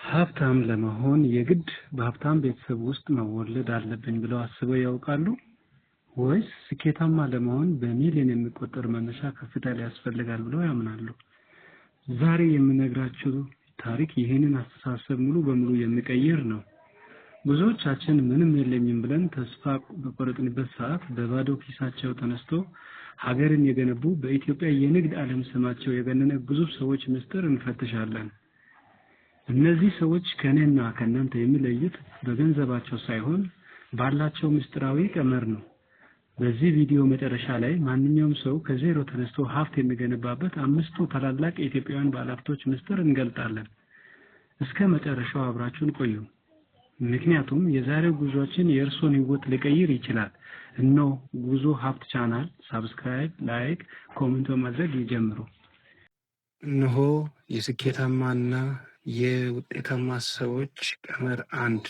ሀብታም ለመሆን የግድ በሀብታም ቤተሰብ ውስጥ መወለድ አለብኝ ብለው አስበው ያውቃሉ? ወይስ ስኬታማ ለመሆን በሚሊዮን የሚቆጠር መነሻ ካፒታል ያስፈልጋል ብለው ያምናሉ? ዛሬ የምነግራችሁ ታሪክ ይህንን አስተሳሰብ ሙሉ በሙሉ የሚቀይር ነው። ብዙዎቻችን ምንም የለኝም ብለን ተስፋ በቆረጥንበት ሰዓት በባዶ ኪሳቸው ተነስቶ ሀገርን የገነቡ በኢትዮጵያ የንግድ ዓለም ስማቸው የገነነ ብዙ ሰዎች ምስጢር እንፈትሻለን። እነዚህ ሰዎች ከኔና ከናንተ የሚለዩት በገንዘባቸው ሳይሆን ባላቸው ምስጢራዊ ቀመር ነው። በዚህ ቪዲዮ መጨረሻ ላይ ማንኛውም ሰው ከዜሮ ተነስቶ ሀብት የሚገነባበት አምስቱ ታላላቅ የኢትዮጵያውያን ባለሀብቶች ምስጢር እንገልጣለን። እስከ መጨረሻው አብራችሁን ቆዩ። ምክንያቱም የዛሬው ጉዟችን የእርሶን ህይወት ሊቀይር ይችላል። እነሆ ጉዞ ሀብት ቻናል ሳብስክራይብ፣ ላይክ፣ ኮሜንት በማድረግ ይጀምሩ። እነሆ የስኬታማና የውጤታማ ሰዎች ቀመር 1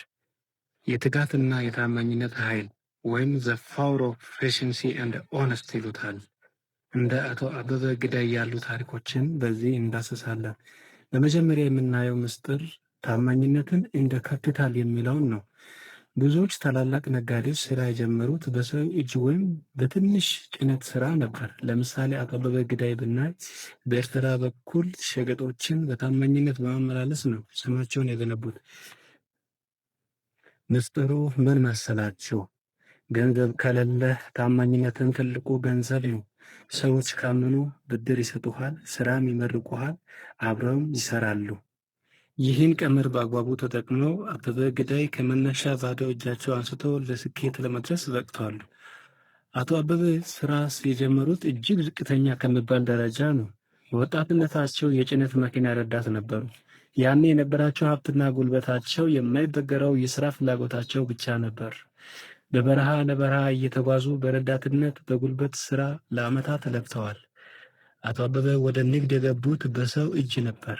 የትጋትና የታማኝነት ኃይል ወይም the power of efficiency and honesty ይሉታል። እንደ አቶ አበበ ግዳይ ያሉ ታሪኮችን በዚህ እንዳስሳለን። በመጀመሪያ የምናየው ምስጢር ታማኝነትን እንደ ካፒታል የሚለውን ነው። ብዙዎች ታላላቅ ነጋዴዎች ስራ የጀመሩት በሰው እጅ ወይም በትንሽ ጭነት ስራ ነበር። ለምሳሌ አቶ አበበ ግዳይ ብናይ በኤርትራ በኩል ሸቀጦችን በታማኝነት በማመላለስ ነው ስማቸውን የገነቡት። ምስጢሩ ምን መሰላችሁ? ገንዘብ ከሌለ ታማኝነትን ትልቁ ገንዘብ ነው። ሰዎች ካመኑ ብድር ይሰጡሃል፣ ስራም ይመርቁሃል፣ አብረውም ይሰራሉ። ይህን ቀመር በአግባቡ ተጠቅመው አበበ ግዳይ ከመነሻ ባዶ እጃቸው አንስተው ለስኬት ለመድረስ በቅተዋል። አቶ አበበ ስራ የጀመሩት እጅግ ዝቅተኛ ከሚባል ደረጃ ነው። በወጣትነታቸው የጭነት መኪና ረዳት ነበሩ። ያኔ የነበራቸው ሀብትና ጉልበታቸው የማይበገረው የስራ ፍላጎታቸው ብቻ ነበር። በበረሃ ለበረሃ እየተጓዙ በረዳትነት በጉልበት ስራ ለዓመታት ለፍተዋል። አቶ አበበ ወደ ንግድ የገቡት በሰው እጅ ነበር።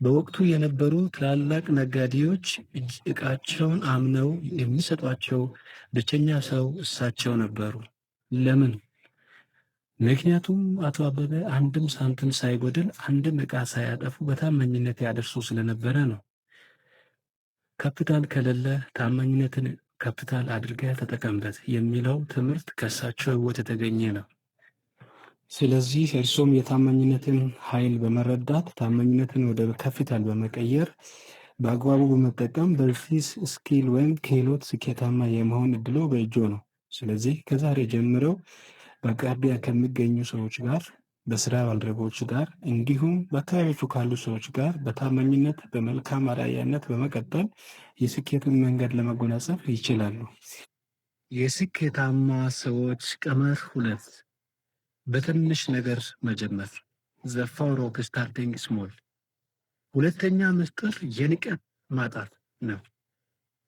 በወቅቱ የነበሩ ትላላቅ ነጋዴዎች እቃቸውን አምነው የሚሰጧቸው ብቸኛ ሰው እሳቸው ነበሩ። ለምን? ምክንያቱም አቶ አበበ አንድም ሳንቲም ሳይጎድል አንድም ዕቃ ሳያጠፉ በታማኝነት ያደርሱ ስለነበረ ነው። ካፒታል ከሌለ ታማኝነትን ካፒታል አድርገህ ተጠቀምበት የሚለው ትምህርት ከእሳቸው ሕይወት የተገኘ ነው። ስለዚህ እርሶም የታማኝነትን ኃይል በመረዳት ታማኝነትን ወደ ካፒታል በመቀየር በአግባቡ በመጠቀም በዚህ ስኪል ወይም ክህሎት ስኬታማ የመሆን እድሎ በእጆ ነው። ስለዚህ ከዛሬ ጀምረው በአቅራቢያ ከሚገኙ ሰዎች ጋር፣ በስራ ባልደረቦች ጋር እንዲሁም በአካባቢዎቹ ካሉ ሰዎች ጋር በታማኝነት በመልካም አርአያነት በመቀጠል የስኬትን መንገድ ለመጎናጸፍ ይችላሉ። የስኬታማ ሰዎች ቀመር 2 በትንሽ ነገር መጀመር the power of starting small። ሁለተኛ ምስጢር የንቀት ማጣት ነው።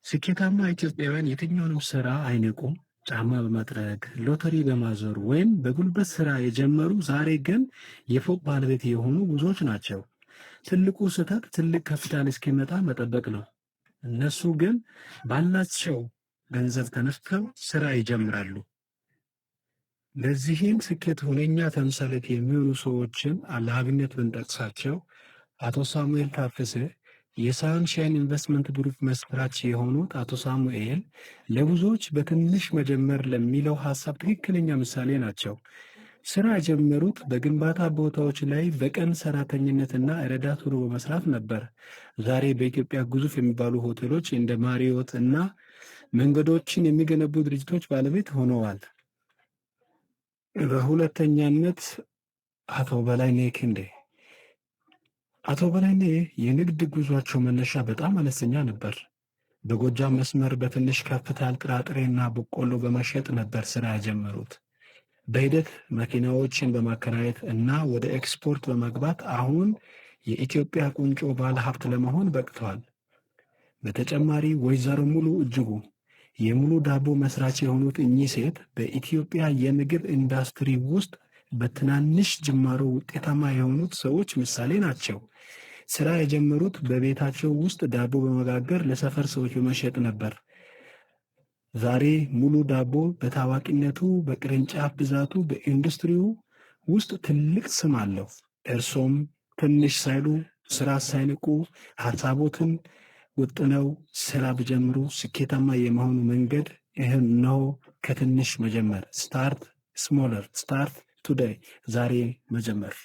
ስኬታማ ኢትዮጵያውያን የትኛውንም ስራ አይንቁም። ጫማ በመጥረግ ሎተሪ በማዞር ወይም በጉልበት ስራ የጀመሩ ዛሬ ግን የፎቅ ባለቤት የሆኑ ብዙዎች ናቸው። ትልቁ ስህተት ትልቅ ካፒታል እስኪመጣ መጠበቅ ነው። እነሱ ግን ባላቸው ገንዘብ ተነስተው ስራ ይጀምራሉ። ለዚህም ስኬት ሁነኛ ተምሳሌት የሚሆኑ ሰዎችን ለአብነት ብንጠቅሳቸው አቶ ሳሙኤል ታፈሰ የሳንሻይን ኢንቨስትመንት ግሩፕ መስራች የሆኑት አቶ ሳሙኤል ለብዙዎች በትንሽ መጀመር ለሚለው ሀሳብ ትክክለኛ ምሳሌ ናቸው። ስራ የጀመሩት በግንባታ ቦታዎች ላይ በቀን ሰራተኝነትና ረዳት ሆኖ በመስራት ነበር። ዛሬ በኢትዮጵያ ግዙፍ የሚባሉ ሆቴሎች እንደ ማሪዮት እና መንገዶችን የሚገነቡ ድርጅቶች ባለቤት ሆነዋል። በሁለተኛነት አቶ በላይነህ ክንዴ። አቶ በላይነህ የንግድ ጉዟቸው መነሻ በጣም አነስተኛ ነበር። በጎጃም መስመር በትንሽ ካፒታል ጥራጥሬና በቆሎ በመሸጥ ነበር ስራ የጀመሩት። በሂደት መኪናዎችን በማከራየት እና ወደ ኤክስፖርት በመግባት አሁን የኢትዮጵያ ቁንጮ ባለ ሀብት ለመሆን በቅተዋል። በተጨማሪ ወይዘሮ ሙሉ እጅጉ የሙሉ ዳቦ መስራች የሆኑት እኚህ ሴት በኢትዮጵያ የምግብ ኢንዱስትሪ ውስጥ በትናንሽ ጅማሮ ውጤታማ የሆኑት ሰዎች ምሳሌ ናቸው። ስራ የጀመሩት በቤታቸው ውስጥ ዳቦ በመጋገር ለሰፈር ሰዎች በመሸጥ ነበር። ዛሬ ሙሉ ዳቦ በታዋቂነቱ፣ በቅርንጫፍ ብዛቱ በኢንዱስትሪው ውስጥ ትልቅ ስም አለው። እርሶም ትንሽ ሳይሉ ስራ ሳይንቁ ሀሳቦትን ወጥነው ስራ ቢጀምሩ ስኬታማ የመሆኑ መንገድ ይህን ነው። ከትንሽ መጀመር፣ ስታርት ስሞለር፣ ስታርት ቱዴይ፣ ዛሬ መጀመር።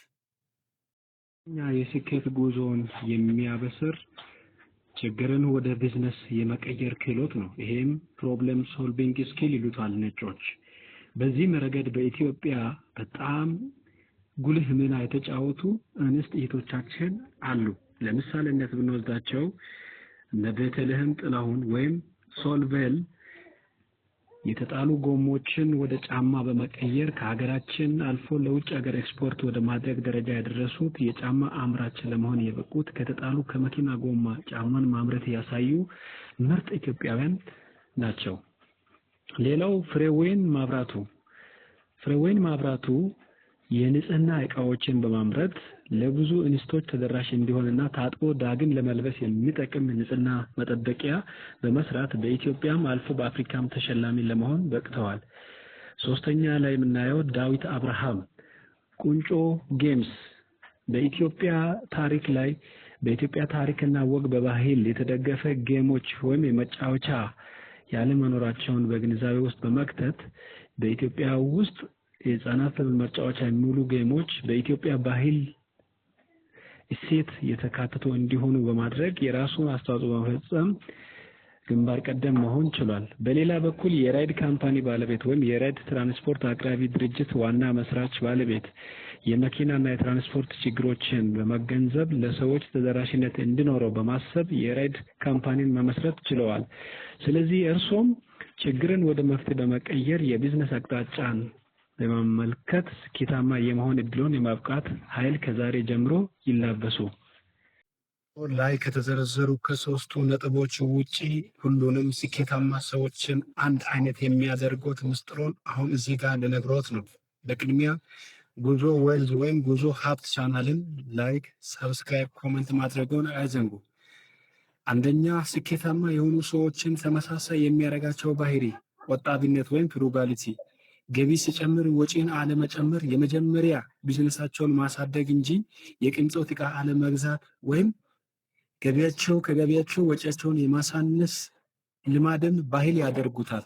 የስኬት ጉዞን የሚያበስር ችግርን ወደ ቢዝነስ የመቀየር ክህሎት ነው። ይሄም ፕሮብለም ሶልቪንግ ስኪል ይሉታል ነጮች። በዚህም ረገድ በኢትዮጵያ በጣም ጉልህ ሚና የተጫወቱ እንስት እህቶቻችን አሉ። ለምሳሌነት ብንወስዳቸው እነ ቤተልሔም ጥላሁን ወይም ሶልቬል የተጣሉ ጎሞችን ወደ ጫማ በመቀየር ከሀገራችን አልፎ ለውጭ ሀገር ኤክስፖርት ወደ ማድረግ ደረጃ ያደረሱት የጫማ አምራች ለመሆን የበቁት ከተጣሉ ከመኪና ጎማ ጫማን ማምረት ያሳዩ ምርጥ ኢትዮጵያውያን ናቸው። ሌላው ፍሬወይን ማብራቱ የንጽህና ዕቃዎችን በማምረት ለብዙ እንስቶች ተደራሽ እንዲሆንና ታጥቦ ዳግም ለመልበስ የሚጠቅም ንጽህና መጠበቂያ በመስራት በኢትዮጵያም አልፎ በአፍሪካም ተሸላሚ ለመሆን በቅተዋል። ሶስተኛ ላይ የምናየው ዳዊት አብርሃም ቁንጮ ጌምስ በኢትዮጵያ ታሪክና ወግ በባህል የተደገፈ ጌሞች ወይም የመጫወቻ ያለመኖራቸውን በግንዛቤ ውስጥ በመክተት በኢትዮጵያ ውስጥ የህፃናት መጫወቻ የሚውሉ ጌሞች በኢትዮጵያ ባህል እሴት የተካተቱ እንዲሆኑ በማድረግ የራሱን አስተዋጽኦ በመፈጸም ግንባር ቀደም መሆን ችሏል። በሌላ በኩል የራይድ ካምፓኒ ባለቤት ወይም የራይድ ትራንስፖርት አቅራቢ ድርጅት ዋና መስራች ባለቤት የመኪናና የትራንስፖርት ችግሮችን በመገንዘብ ለሰዎች ተደራሽነት እንዲኖረው በማሰብ የራይድ ካምፓኒን መመስረት ችለዋል። ስለዚህ እርሶም ችግርን ወደ መፍትሄ በመቀየር የቢዝነስ አቅጣጫን በመመልከት ስኬታማ የመሆን እድሉን የማብቃት ኃይል ከዛሬ ጀምሮ ይላበሱ። ላይ ከተዘረዘሩ ከሶስቱ ነጥቦች ውጪ ሁሉንም ስኬታማ ሰዎችን አንድ አይነት የሚያደርጉት ምስጢሩን አሁን እዚህ ጋር ልነግሮት ነው። በቅድሚያ ጉዞ ዌልዝ ወይም ጉዞ ሀብት ቻናልን ላይክ፣ ሰብስክራይብ፣ ኮሜንት ማድረጉን አይዘንጉ። አንደኛ ስኬታማ የሆኑ ሰዎችን ተመሳሳይ የሚያደርጋቸው ባህሪ ቆጣቢነት ወይም ፍሩጋሊቲ፣ ገቢ ሲጨምር ወጪን አለመጨመር፣ የመጀመሪያ ቢዝነሳቸውን ማሳደግ እንጂ የቅንጦት ዕቃ አለመግዛት ወይም ከገቢያቸው ወጪያቸውን የማሳነስ ልማድን ባህል ያደርጉታል።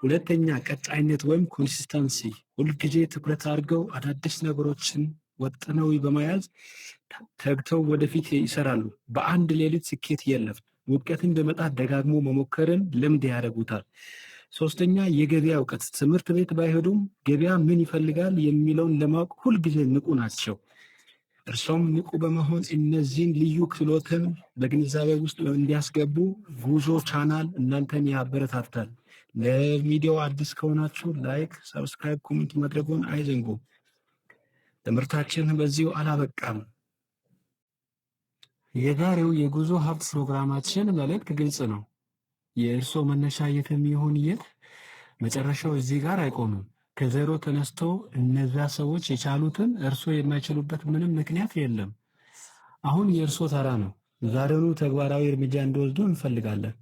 ሁለተኛ ቀጣይነት ወይም ኮንሲስተንሲ፣ ሁልጊዜ ትኩረት አድርገው አዳዲስ ነገሮችን ወጥነው በመያዝ ተግተው ወደፊት ይሰራሉ። በአንድ ሌሊት ስኬት የለም። ውድቀትን በመጣት ደጋግሞ መሞከርን ልምድ ያደርጉታል። ሶስተኛ የገበያ እውቀት፣ ትምህርት ቤት ባይሄዱም ገበያ ምን ይፈልጋል የሚለውን ለማወቅ ሁልጊዜ ንቁ ናቸው። እርሶም ንቁ በመሆን እነዚህን ልዩ ክህሎትን በግንዛቤ ውስጥ እንዲያስገቡ ጉዞ ቻናል እናንተን ያበረታታል። ለቪዲዮ አዲስ ከሆናችሁ ላይክ፣ ሰብስክራይብ፣ ኮሜንት ማድረጉን አይዘንጉ። ትምህርታችን በዚሁ አላበቃም። የዛሬው የጉዞ ሀብት ፕሮግራማችን መልእክት ግልጽ ነው። የእርሶ መነሻ የትም ይሁን የት መጨረሻው እዚህ ጋር አይቆምም። ከዜሮ ተነስቶ እነዛ ሰዎች የቻሉትን እርሶ የማይችሉበት ምንም ምክንያት የለም። አሁን የእርሶ ተራ ነው። ዛሬውኑ ተግባራዊ እርምጃ እንዲወስዱ እንፈልጋለን።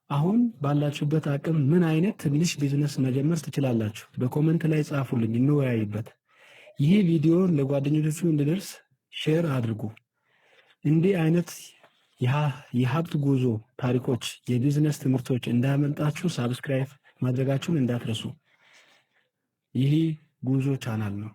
አሁን ባላችሁበት አቅም ምን አይነት ትንሽ ቢዝነስ መጀመር ትችላላችሁ? በኮሜንት ላይ ጻፉልኝ፣ እንወያይበት። ይህ ቪዲዮ ለጓደኞቻችሁ እንዲደርስ ሼር አድርጉ። እንዲህ አይነት የሀብት ጉዞ ታሪኮች፣ የቢዝነስ ትምህርቶች እንዳያመልጣችሁ ሳብስክራይብ ማድረጋችሁን እንዳትረሱ። ይህ ጉዞ ቻናል ነው።